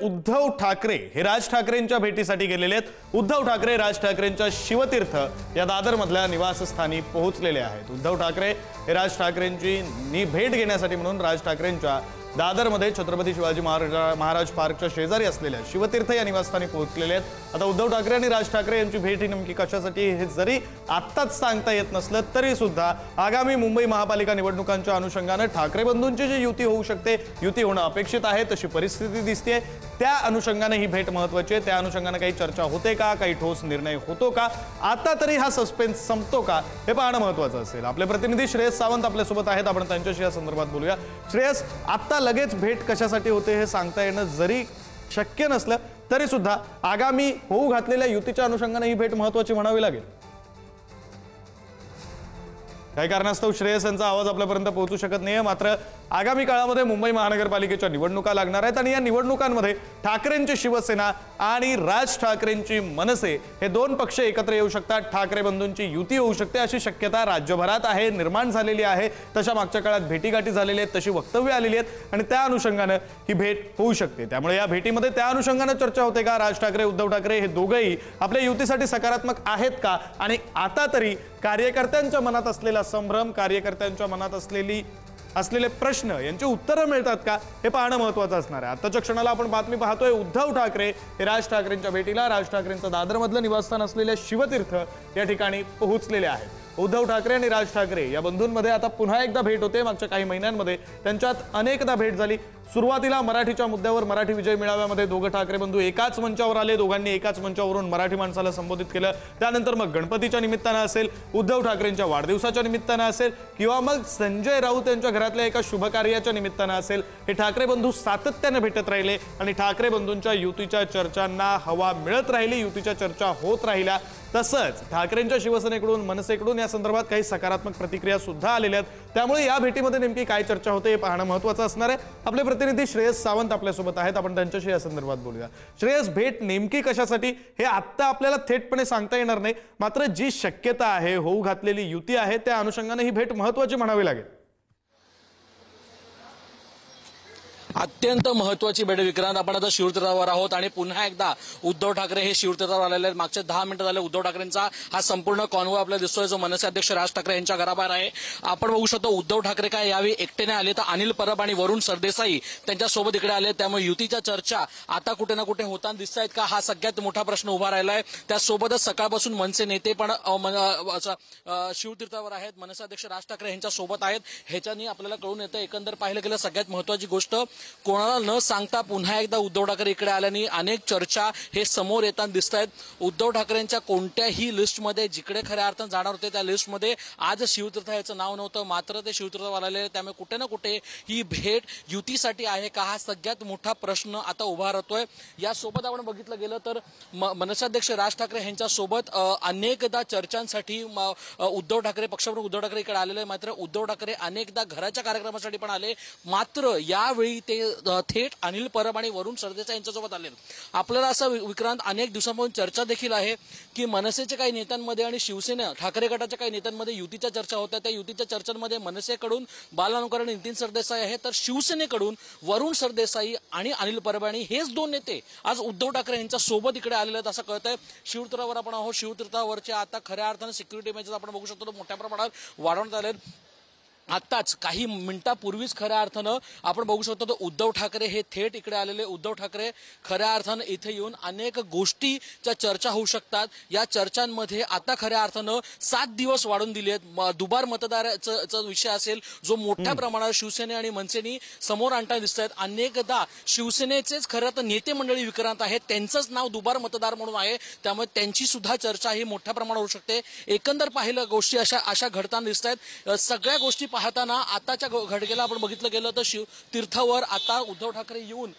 उद्धव ठाकरे हे राज ठाकरेंच्या भेटीसाठी गेलेले आहेत। उद्धव ठाकरे राज ठाकरेंच्या शिवतीर्थ या दादर मधल्या निवासस्थानी पोहोचलेले आहेत। उद्धव ठाकरे हे राज ठाकरेंची भेट घेण्यासाठी म्हणून राज ठाकरेंच्या दादरमध्ये छत्रपती शिवाजी महाराज पार्कच्या शेजारी असलेल्या शिवतीर्थ या निवासस्थानी पोहोचलेले आहेत। आता उद्धव ठाकरे आणि राज ठाकरे यांची भेट ही नेमकी कशासाठी हे जरी आत्ताच सांगता येत नसलं तरी सुद्धा आगामी मुंबई महापालिका निवडणुकांच्या अनुषंगाने ठाकरे बंधूंची जी युती होऊ शकते, युती होणं अपेक्षित आहे तशी परिस्थिती दिसते। त्या अनुषंगाने ही भेट महत्त्वाची आहे। त्या अनुषंगाने काही चर्चा होते का, काही ठोस निर्णय होतो का, आता तरी हा सस्पेन्स संपतो का हे पाहणं महत्त्वाचं असेल। आपले प्रतिनिधी श्रेयस सावंत आपल्या सोबत आहेत, आपण त्यांच्याशी या संदर्भात बोलूया। श्रेयस, आता लगेच भेट कशासाठी होते हे सांगता येणं जरी शक्य नसलं तरी सुद्धा आगामी होऊ घातलेल्या युतीच्या अनुषंगाने ही भेट महत्त्वाची म्हणावी लागेल। काही कारणास्तव श्रेयस यांचा आवाज आपल्यापर्यंत पोहोचू शकत नाहीये, मात्र आगामी काळामध्ये मुंबई महानगरपालिकेच्या निवडणुका लागणार आहेत आणि या निवडणुकांमध्ये ठाकरेंची शिवसेना आणि राज ठाकरेंची मनसे हे दोन पक्ष एकत्र येऊ शकतात। ठाकरे बंधूंची युती होऊ शकते अशी शक्यता राज्यभरात आहे, निर्माण झालेली आहे। तशा मागच्या काळात भेटीगाठी झालेली आहेत, तशी वक्तव्य आलेली आहेत आणि त्या अनुषंगाने ही भेट होऊ शकते। त्यामुळे या भेटीमध्ये त्या अनुषंगाने चर्चा होते का, राज ठाकरे उद्धव ठाकरे हे दोघेही आपल्या युतीसाठी सकारात्मक आहेत का, आणि आता तरी कार्यकर्त्यांच्या मनात असलेला संभ्रम, कार्यकर्त्यांच्या मनात असलेले प्रश्न यांची उत्तरं मिळतात का हे पाहणं महत्त्वाचं असणार आहे। आताच्या क्षणाला आपण बातमी पाहतोय, उद्धव ठाकरे हे राज ठाकरेंच्या भेटीला राज ठाकरेंचं दादरमधलं निवासस्थान असलेल्या शिवतीर्थ या ठिकाणी पोहोचलेले आहेत। उद्धव ठाकरे आणि राज ठाकरे या बंधूंमध्ये आता पुन्हा एकदा भेट होते। मागच्या काही महिन्यांमध्ये त्यांच्यात अनेकदा भेट झाली। सुरुवातीला मराठीच्या मुद्द्यावर मराठी विजय मेळाव्यामध्ये दोघं ठाकरे बंधू एकाच मंचावर आले, दोघांनी एकाच मंचावरून मराठी माणसाला संबोधित केलं। त्यानंतर मग गणपतीच्या निमित्तानं असेल, उद्धव ठाकरेंच्या वाढदिवसाच्या निमित्तानं असेल किंवा मग संजय राऊत यांच्या घरातल्या एका शुभकार्याच्या निमित्तानं असेल, हे ठाकरे बंधू सातत्याने भेटत राहिले आणि ठाकरे बंधूंच्या युतीच्या चर्चांना हवा मिळत राहिली, युतीच्या चर्चा होत राहिल्या। तसंच ठाकरेंच्या शिवसेनेकडून मनसेकडून या संदर्भात काही सकारात्मक प्रतिक्रिया सुद्धा आलेल्या आहेत। त्यामुळे या भेटीमध्ये नेमकी काय चर्चा होते हे पाहणं महत्त्वाचं असणार आहे। आपले प्रतिनिधी श्रेयस सावंत आपल्यासोबत आहेत, आपण त्यांच्याशी या संदर्भात बोलूया। श्रेयस, भेट नेमकी कशासाठी हे आत्ता आपल्याला थेटपणे सांगता येणार नाही, मात्र जी शक्यता आहे, होऊ घातलेली युती आहे, त्या अनुषंगाने ही भेट महत्त्वाची म्हणावी लागेल। अत्यंत महत्त्वाची भेट विक्रांत, आपण आता शिवतीर्थावर आहोत आणि पुन्हा एकदा उद्धव ठाकरे हे शिवतीर्थावर आलेले आहेत। मागचे 10 मिनिटं झाले उद्धव ठाकरेंचा हा संपूर्ण कॉन्वॉय आपल्याला दिसतोय, जो मनसे अध्यक्ष राज ठाकरे यांच्या घराबाहेर आहे। आपण बघू शकतो उद्धव ठाकरे काय यावेळी एकटेने आले, तर अनिल परब आणि वरुण सरदेसाई त्यांच्यासोबत इकडे आले। त्यामुळे युतीच्या चर्चा आता कुठे ना कुठे होताना दिसत आहेत का, हा सगळ्यात मोठा प्रश्न उभा राहिलाय। त्यासोबतच सकाळपासून मनसे नेते पण शिवतीर्थावर आहेत, मनसे अध्यक्ष राज ठाकरे यांच्या सोबत आहेत। ह्याच्यानी आपल्याला कळून येतं, एकंदर पाहिलं गेलं सगळ्यात महत्त्वाची गोष्ट, कोणाला न सांगता पुन्हा एकदा उद्धव ठाकरे इकडे आल्याने अनेक चर्चा हे समोर येताना दिसत आहेत। उद्धव ठाकरेंच्या कोणत्याही लिस्टमध्ये जिकडे खऱ्या अर्थानं जाणार होते त्या लिस्टमध्ये आज शिवतीर्थ याचं नाव नव्हतं, मात्र ते शिवतीर्थावर आलेले। त्यामुळे कुठे ना कुठे ही भेट युतीसाठी आहे का, हा सगळ्यात मोठा प्रश्न आता उभा राहतोय। यासोबत आपण बघितलं गेलं तर मनसाध्यक्ष राज ठाकरे यांच्या सोबत अनेकदा चर्चांसाठी उद्धव ठाकरे पक्षाप्रमुख उद्धव ठाकरे इकडे आलेले, मात्र उद्धव ठाकरे अनेकदा घराच्या कार्यक्रमासाठी पण आले, मात्र यावेळी ते थेट अनिल परब आणि वरुण सरदेसाई यांच्यासोबत आले। आपल्याला असं विक्रांत अनेक दिवसांपासून चर्चा देखील आहे की मनसेच्या काही नेत्यांमध्ये आणि शिवसेना ठाकरे गटाच्या काही नेत्यांमध्ये युतीच्या चर्चा होत्या। त्या युतीच्या चर्चांमध्ये मनसेकडून बालनानुकर आणि नितीन सरदेसाई आहे, तर शिवसेनेकडून वरुण सरदेसाई आणि अनिल परब आणि हेच दोन नेते आज उद्धव ठाकरे यांच्या सोबत इकडे आलेले आहेत असं कळतंय। शिवतीर्थावर आपण आहोत, शिवतीर्थावरच्या आता खऱ्या अर्थानं सिक्युरिटी मेजर्स आपण बघू शकतो मोठ्या प्रमाणात वाढवण्यात आले। आत्ताच काही मिनिटापूर्वीच खऱ्या अर्थानं आपण बघू शकतो तर उद्धव ठाकरे हे थेट इकडे आलेले। उद्धव ठाकरे खऱ्या अर्थानं इथे येऊन अनेक गोष्टीच्या चर्चा होऊ शकतात। या चर्चांमध्ये आता खऱ्या अर्थानं 7 दिवस वाढून दिले आहेत। दुबार मतदाराचा विषय असेल, जो मोठ्या प्रमाणात शिवसेने आणि मनसेनी समोर आणताना दिसत आहेत। अनेकदा शिवसेनेचेच खरं तर नेते मंडळी विक्रांत आहेत, त्यांचंच नाव दुबार मतदार म्हणून आहे, त्यामुळे त्यांची सुद्धा चर्चा ही मोठ्या प्रमाणात होऊ शकते। एकंदर पाहिलं गोष्टी अशा घडताना दिसत आहेत। सगळ्या गोष्टी पाहताना आताच्या घटनेला आपण बघितलं गेलं तर शिवतीर्थावर आता उद्धव ठाकरे येऊन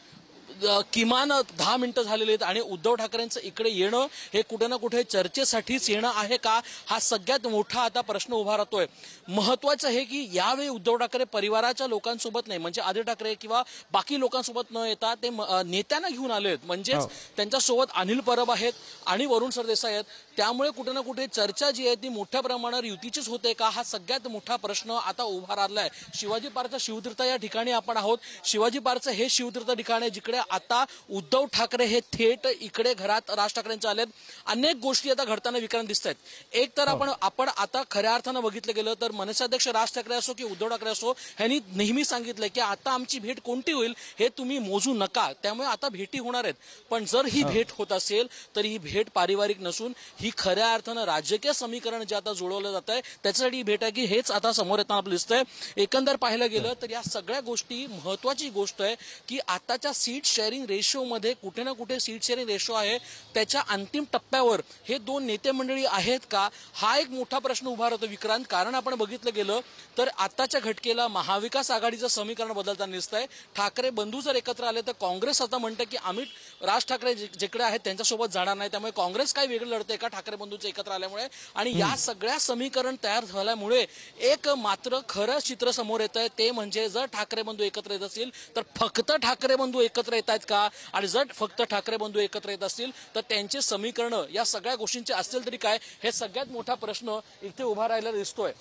किमान 10 मिनिटं झालेली आहेत आणि उद्धव ठाकरेंचं इकडे येणं हे कुठे ना कुठे चर्चेसाठीच येणं आहे का, हा सगळ्यात मोठा आता प्रश्न उभा राहतोय। महत्वाचं आहे की यावेळी उद्धव ठाकरे परिवाराच्या लोकांसोबत नाही, म्हणजे आदित्य ठाकरे किंवा बाकी लोकांसोबत न येता ते नेत्यांना घेऊन आलेत, म्हणजेच त्यांच्यासोबत अनिल परब आहेत आणि वरुण सरदेसाई आहेत। त्यामुळे कुठे ना कुठे चर्चा जी आहे ती मोठ्या प्रमाणावर युतीचीच होते का, हा सगळ्यात मोठा प्रश्न आता उभा राहिलाय। शिवाजी पार्कच्या शिवतीर्थ या ठिकाणी आपण आहोत। शिवाजी पार्कचं हे शिवतीर्थ ठिकाण आहे जिकडे आता उद्धव ठाकरे हे थेट इकडे घरात राज ठाकरेंच्या आलेत. अनेक गोष्टी आता घडताना विक्रांत दिसत आहेत. एक तर आपण आता खऱ्या अर्थानं बघितलं गेलं तर मनसेअध्यक्ष राज ठाकरे असो की उद्धव ठाकरे असो यांनी नेहमी सांगितलंय की आता आमची भेट कोणती होईल हे तुम्ही मोजू नका, त्यामुळे आता भेटी होणार आहेत. पण जर ही भेट होत असेल तर ही भेट पारिवारिक नसून ही खऱ्या अर्थानं राजकीय समीकरण जे आता जुळवलं जात आहे त्याच्यासाठी ही भेट आहे की हेच आता समोर येताना आपलं दिसतंय. एकंदर पाहायला गेलं तर या सगळ्या गोष्टी महत्वाची गोष्ट आहे की आताच्या सीट शेअरिंग रेशो मध्ये कुठे ना कुठे सीट शेअरिंग रेशो आहे त्याच्या अंतिम टप्प्यावर हे दोन नेते मंडळी आहेत का, हा एक मोठा प्रश्न उभा राहतो विक्रांत. कारण आपण बघितलं गेलं तर आताच्या घटकेला महाविकास आघाडीचं समीकरण बदलताना दिसतंय. ठाकरे बंधू जर एकत्र आले तर काँग्रेस आता म्हणतं की आम्ही राज ठाकरे जिकडे आहेत त्यांच्यासोबत जाणार नाही, त्यामुळे काँग्रेस काय वेगळं लढते का ठाकरे बंधूचं एकत्र आल्यामुळे. आणि या सगळ्या समीकरण तयार झाल्यामुळे एक मात्र खरं चित्र समोर येत आहे ते म्हणजे जर ठाकरे बंधू एकत्र येत असतील तर फक्त ठाकरे बंधू एकत्र येत आहेत का, आणि जर फक्त ठाकरे बंधू एकत्र येत असतील तर त्यांचे समीकरण या सगळ्या गोष्टींचे असतील तरी काय, हे सगळ्यात मोठा प्रश्न इथे उभा राहिला दिसतोय.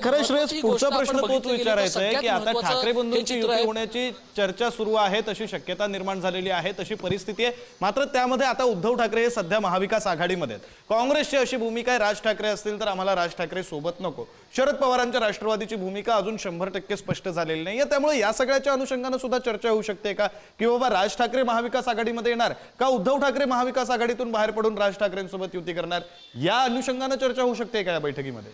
खरं श्रेयस, पुढचा प्रश्न तोच विचारायचा आहे की आता ठाकरे बंधूंची युती होण्याची चर्चा सुरू आहे, तशी शक्यता निर्माण झालेली आहे, तशी परिस्थिती आहे. मात्र त्यामध्ये आता उद्धव ठाकरे हे सध्या महाविकास आघाडीमध्ये आहेत. काँग्रेसची अशी भूमिका आहे राज ठाकरे असतील तर आम्हाला राज ठाकरे सोबत नको. शरद पवारांच्या राष्ट्रवादीची भूमिका अजून 100% स्पष्ट झालेली नाहीये. त्यामुळे या सगळ्याच्या अनुषंगाने सुद्धा चर्चा होऊ शकते का की बाबा राज ठाकरे महाविकास आघाडीमध्ये येणार का उद्धव ठाकरे महाविकास आघाडीतून बाहेर पडून राज ठाकरेंसोबत युती करणार, या अनुषंगाने चर्चा होऊ शकते का या बैठकीमध्ये?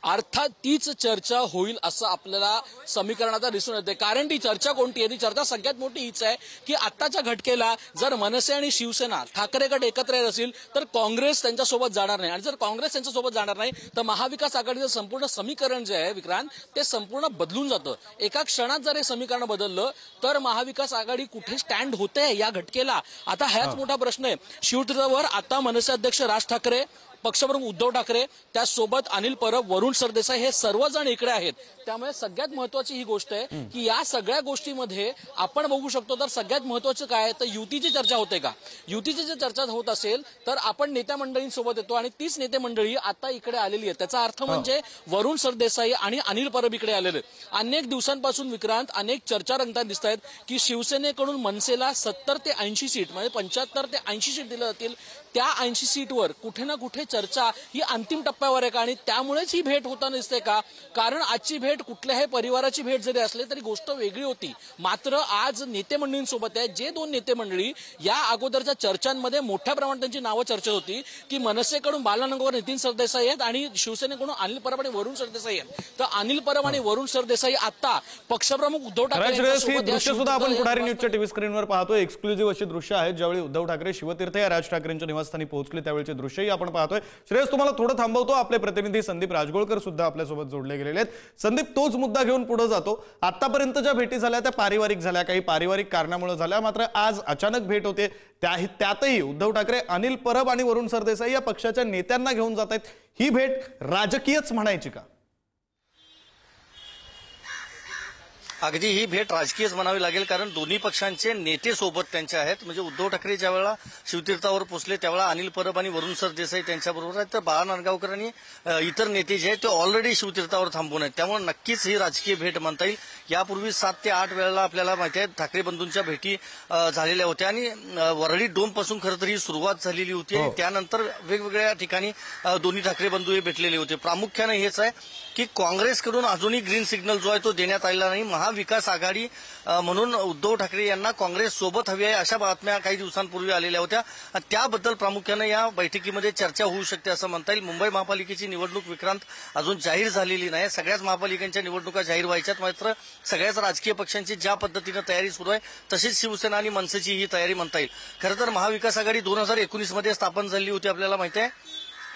अर्थात तीच चर्चा होईल असं आपल्याला समीकरणात दिसून येते. कारण ती चर्चा कोणती आहे, ती चर्चा सगळ्यात मोठी हीच आहे की आत्ताच्या घटकेला जर मनसे आणि शिवसेना ठाकरे गट एकत्र येत असेल तर काँग्रेस त्यांच्यासोबत जाणार नाही, आणि जर काँग्रेस त्यांच्यासोबत जाणार नाही तर महाविकास आघाडीचं संपूर्ण समीकरण जे आहे विक्रांत ते संपूर्ण बदलून जातं. एका क्षणात जर हे समीकरण बदललं तर महाविकास आघाडी कुठे स्टँड होते या घटकेला, आता हाच मोठा प्रश्न आहे. शिवतीर्थावर आता मनसे अध्यक्ष राज ठाकरे, पक्षप्रमुख उद्धव ठाकरे, त्यासोबत अनिल परब, वरुण सरदेसाई हे सर्वजण इकडे आहेत. त्यामुळे सगळ्यात महत्वाची ही गोष्ट आहे की या सगळ्या गोष्टीमध्ये आपण बघू शकतो तर सगळ्यात महत्वाचं काय तर युतीची चर्चा होते का. युतीची जर चर्चा होत असेल तर आपण नेत्या मंडळींसोबत येतो आणि तीच नेते मंडळी आता इकडे आलेली आहे. त्याचा अर्थ म्हणजे वरुण सरदेसाई आणि अनिल परब इकडे आलेले. अनेक दिवसांपासून विक्रांत अनेक चर्चा रंगताना दिसत आहेत की शिवसेनेकडून मनसेला 70 ते 80 सीट म्हणजे 75 ते 80 सीट दिल्या जातील. त्या 80 सीटवर कुठे ना कुठे चर्चा ही अंतिम टप्प्यावर आहे का, आणि त्यामुळेच ही भेट होताना दिसते का. कारण आजची भेट कुठल्याही परिवाराची भेट जरी असली तरी गोष्ट वेगळी होती. मात्र आज नेते मंडळींसोबत आहे जे दोन नेते मंडळी या अगोदरच्या चर्चांमध्ये मोठ्या प्रमाणात त्यांची नावं चर्चेत होती की मनसेकडून बालानंगवर नितीन सरदेसाई आहेत आणि शिवसेनेकडून अनिल परब आणि वरुण सरदेसाई आहेत. तर अनिल परब आणि वरुण सरदेसाई आता पक्षप्रमुख उद्धव ठाकरे दृश्य सुद्धा आपण पुढारी न्यूजच्या टीव्ही स्क्रीनवर पाहतोय. एक्सक्लुझिव्ह अशी दृश्य आहेत ज्यावेळी उद्धव ठाकरे शिवतीर्थ या राज ठाकरेंच्या निवासस्थानी पोहोचले त्यावेळेचे दृश्यही आपण पाहतोय. श्रेयस, तुम्हाला थोडं थांबवतो. आपले प्रतिनिधी संदीप राजगोळकर सुद्धा आपल्यासोबत जोडले गेलेले आहेत. संदीप, तोच मुद्दा घेऊन पुढे जातो. आतापर्यंत ज्या भेटी झाल्या त्या पारिवारिक झाल्या, काही पारिवारिक कारणामुळे झाल्या. मात्र आज अचानक भेट होते, त्यातही उद्धव ठाकरे अनिल परब आणि वरुण सरदेसाई या पक्षाच्या नेत्यांना घेऊन जात आहेत. ही भेट राजकीयच म्हणायची का? अगदी ही भेट राजकीयच म्हणावी लागेल, कारण दोन्ही पक्षांचे नेते सोबत त्यांचे आहेत. म्हणजे उद्धव ठाकरे ज्या वेळेला शिवतीर्थावर पोहोचले त्यावेळेला अनिल परब आणि वरुण सरदेसाई त्यांच्याबरोबर आहेत, तर बाळा नांदगावकर आणि इतर नेते जे आहेत ते ऑलरेडी शिवतीर्थावर थांबून आहेत. त्यामुळे नक्कीच ही राजकीय भेट म्हणता येईल. यापूर्वी 7 ते 8 वेळेला आपल्याला माहिती आहे ठाकरे बंधूंच्या भेटी झालेल्या होत्या आणि वरळी डोम पासून खरं तर ही सुरुवात झालेली होती. आणि त्यानंतर वेगवेगळ्या ठिकाणी दोन्ही ठाकरे बंधू हे भेटलेले होते. प्रामुख्याने हेच आहे की काँग्रेसकडून अजूनही ग्रीन सिग्नल जो आहे तो देण्यात आलेला नाही. महाविकास आघाडी म्हणून उद्धव ठाकरे यांना काँग्रेस सोबत हवी आहे अशा बातम्या काही दिवसांपूर्वी आलेल्या होत्या. त्याबद्दल प्रामुख्याने या बैठकीमध्ये चर्चा होऊ शकते असं म्हणता येईल. मुंबई महापालिकेची निवडणूक विक्रांत अजून जाहीर झालेली नाही. सगळ्याच महापालिकांच्या निवडणुका जाहीर व्हायच्यात. मात्र सगळ्याच राजकीय पक्षांची ज्या पद्धतीनं तयारी सुरू आहे तशीच शिवसेना आणि मनसेची ही तयारी म्हणता येईल. खरं तर महाविकास आघाडी 2019 मध्ये स्थापन झाली होती आपल्याला माहिती आहे.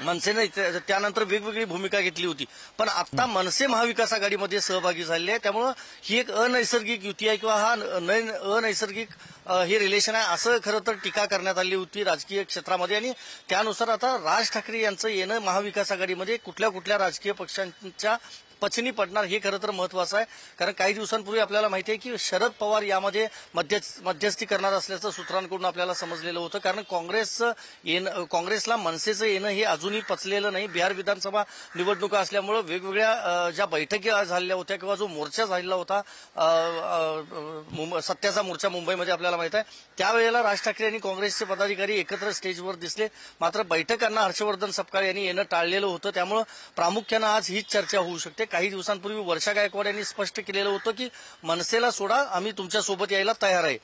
मनसेने त्यानंतर वेगवेगळी भूमिका घेतली होती, पण आता मनसे महाविकास आघाडीमध्ये सहभागी झालेले आहे. त्यामुळे ही एक अनैसर्गिक युती आहे किंवा हा अनैसर्गिक हे रिलेशन आहे असं खरं तर टीका करण्यात आली होती राजकीय क्षेत्रामध्ये. आणि त्यानुसार आता राज ठाकरे यांचं येणं महाविकास आघाडीमध्ये कुठल्या कुठल्या राजकीय पक्षांच्या पचनी पडणार हे खरं तर महत्वाचं आहे. कारण काही दिवसांपूर्वी आपल्याला माहिती आहे की शरद पवार यामध्ये मध्यस्थी करणार असल्याचं सूत्रांकडून आपल्याला समजलेलं होतं. कारण काँग्रेसला मनसेचं येणं हे अजूनही पचलेलं नाही. बिहार विधानसभा निवडणुका असल्यामुळे वेगवेगळ्या ज्या बैठकी झालेल्या होत्या किंवा जो मोर्चा झालेला होता सत्याचा मोर्चा मुंबईमध्ये आपल्याला माहित आहे, त्यावेळेला राज ठाकरे आणि काँग्रेसचे पदाधिकारी एकत्र स्टेजवर दिसले. मात्र बैठकांना हर्षवर्धन सपकाळ यांनी येणं टाळलेलं होतं. त्यामुळे प्रामुख्यानं आज हीच चर्चा होऊ शकते. काही दिवसांपूर्वी वर्षा गायकवाड यांनी स्पष्ट केलेलं होतं की मनसेला सोडा, आम्ही तुमच्या सोबत यायला तयार आहे.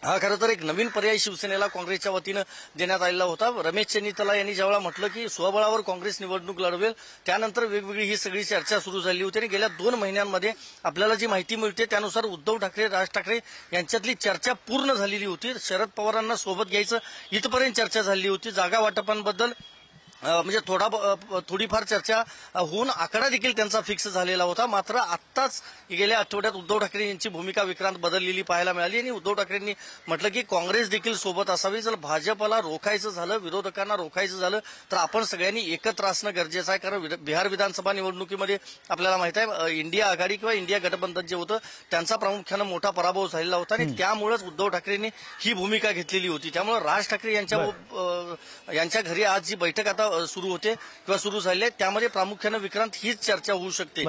हा खरं तर एक नवीन पर्याय शिवसेनेला काँग्रेसच्या वतीनं देण्यात आलेला होता. रमेश चेन्नीतला यांनी ज्यावेळा म्हटलं की स्वबळावर काँग्रेस निवडणूक लढवेल, त्यानंतर वेगवेगळी ही सगळी चर्चा सुरू झाली होती. आणि गेल्या 2 महिन्यांमध्ये आपल्याला जी माहिती मिळते त्यानुसार उद्धव ठाकरे राज ठाकरे यांच्यातली चर्चा पूर्ण झालेली होती. शरद पवारांना सोबत घ्यायचं इथपर्यंत चर्चा झाली होती. जागा वाटपांबद्दल म्हणजे थोडीफार चर्चा होऊन आकडा देखील त्यांचा फिक्स झालेला होता. मात्र आत्ताच गेल्या आठवड्यात उद्धव ठाकरे यांची भूमिका विक्रांत बदललेली पाहायला मिळाली आणि उद्धव ठाकरेंनी म्हटलं की काँग्रेस देखील सोबत असावी. जर भाजपला रोखायचं झालं, विरोधकांना रोखायचं झालं तर आपण सगळ्यांनी एकत्र असणं गरजेचं आहे. कारण बिहार विधानसभा निवडणुकीमध्ये आपल्याला माहित आहे इंडिया आघाडी किंवा इंडिया गठबंधन जे होतं त्यांचा प्रामुख्यानं मोठा पराभव झालेला होता आणि त्यामुळेच उद्धव ठाकरेंनी ही भूमिका घेतलेली होती. त्यामुळे राज ठाकरे यांच्या घरी आज जी बैठक आता सुरू होते किंवा सुरू झाली आहे त्यामध्ये प्रामुख्यानं विक्रांत हीच चर्चा होऊ शकते.